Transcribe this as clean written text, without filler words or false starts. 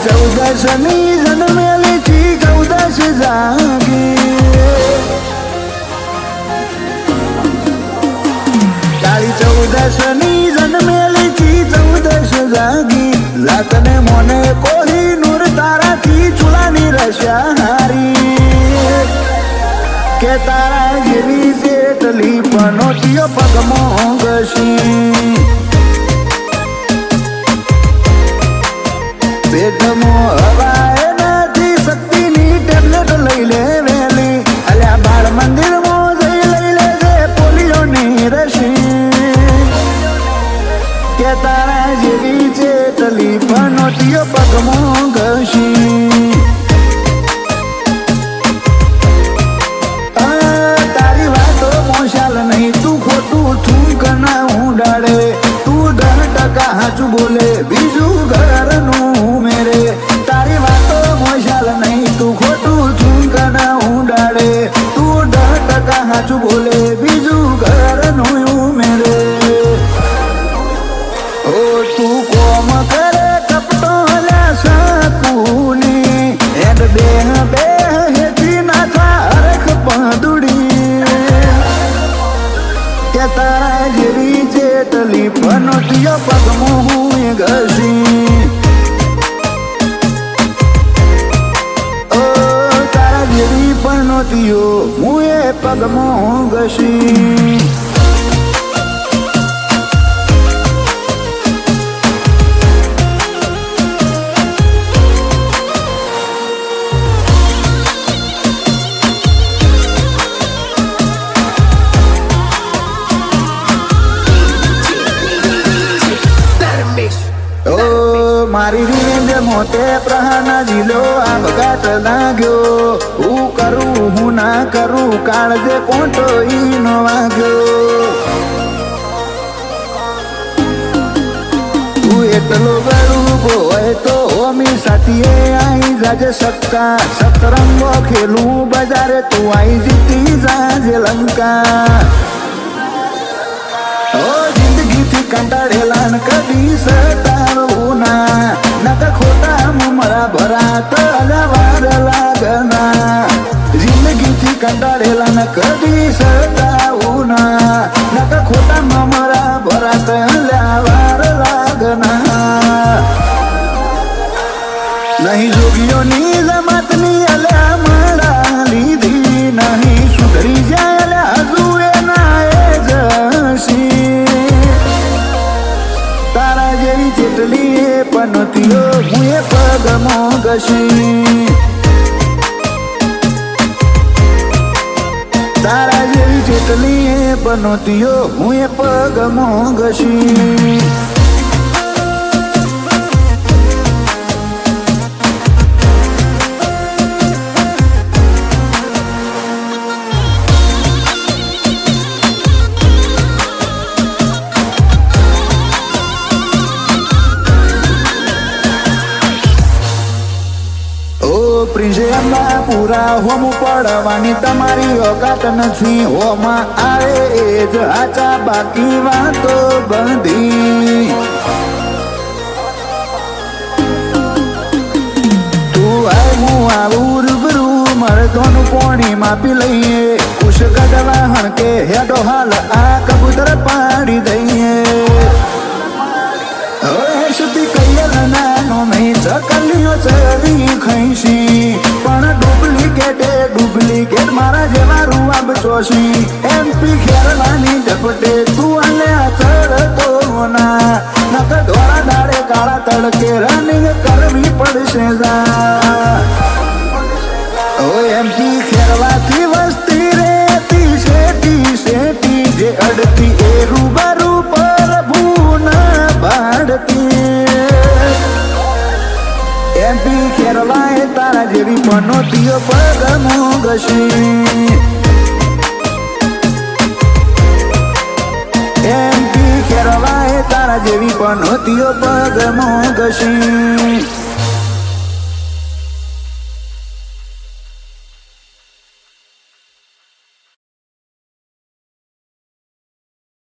ચૌદશની જન્મેલી છી 14 જાગી કાળી 14ની જન્મેલી છી 14 જાગી લાતને મોને કોઈ નૂર તારાથી ચૂલાની રસ્યા હારી કે તારા જેવી જેટલી પનોટીઓ પગમાં ઘસી પેટમાં હવાએ નથી શક્તિની ટેબ્લેટ લઈ લે વેલી અલ્યા બાળ મંદિરમાં જઈ લઈ લેજે પોલિયોની રસી કે તારા જેવી જેટલી પનોટીઓ પગમાં ઘસી તારી વાતો મોશાલ નહીં તું ખોટું થૂંક ના ઉડાડે તું 10% હાચું બોલે બીજું ઘરનું મેરે તારી વાતો મોશાલ નહીં તું ખોટું થૂંક ના ઉડાડે તું 10% હાચું બોલે બીજું ઘરનું મેરે ઓ તું કોમ કરે કપટો હલ્યા સાકુની એડ બે હેઠી નાથા હરખ પંદુડી કે તારા જેવી જેટલી પનોટીઓ પગમાં હું ઘસી તારા જેવી પનોટીઓ હું એ પગમાં ઘસી મારી રીંદ મોટે પ્રહાના જીલો આપઘાત લાગ્યો હું કરું હું ના કરું કાળજે કોટો ઈનો વાગ્યો તું એટલો ગળું હોય તો અમી સાથીએ આઈ જાજે સત્તા સતરંગો ખેલું બજારે તું આઈ જીતી જાજે લંકા જિંદગીથી કંટાળેલા ન કદી સતાવું ના નક ખોટા મરા ભરાત અલવાર લાગના જિંદગીથી કંટાળેલા ન કદી સતાવું ના નક ખોટા મરા ભરાત અલવાર લાગના નહીં જોગીઓની જમાતની અલ્યા મળા લીધી નહીં સુધરી જાય અલ્યા હજુ એના એ જશી તારા જેવી જેટલી એ પનોતીઓ હું એ પગમાં ઘસી તારા જેવી જેટલી એ પનોતીઓ હું એ પગમાં ઘસી પૂરા હોમ પડવાની તમારી ઓકાત નથી હોમાં આવે એ જ આચા બાકી વાતો બંધી તું આય હું આવું રૂબરૂ મરદોનું પોણી માપી લઈએ કુશ ગઢવા હણકે હેડો હાલ આ કબૂતર પાડી દઈએ સુધી કૈયલ નાનો મેં ચકલીઓ ચરી ખઈશી પણ ડુપ્લિકેટ મારા જેવા રૂવાબ ચોશી એમપી ખેરવાની ઝપટે તું અલ્યા ચડતો ના નક ધોળા દાડે કાળા તડકે રનિંગ કરવી પડશે જા ઓ એમપી ખેરવાથી વસ્તી રેતી શેટી જે અડતી એ રૂબરૂ પ્રભુ ના બાળતી એમપી ખેરવાએ તારા જેવી પનોતીઓ પગમાં ઘસી એમપી ખેરવાએ તારા તારા જેવી પનોતીઓ પગ મોગશી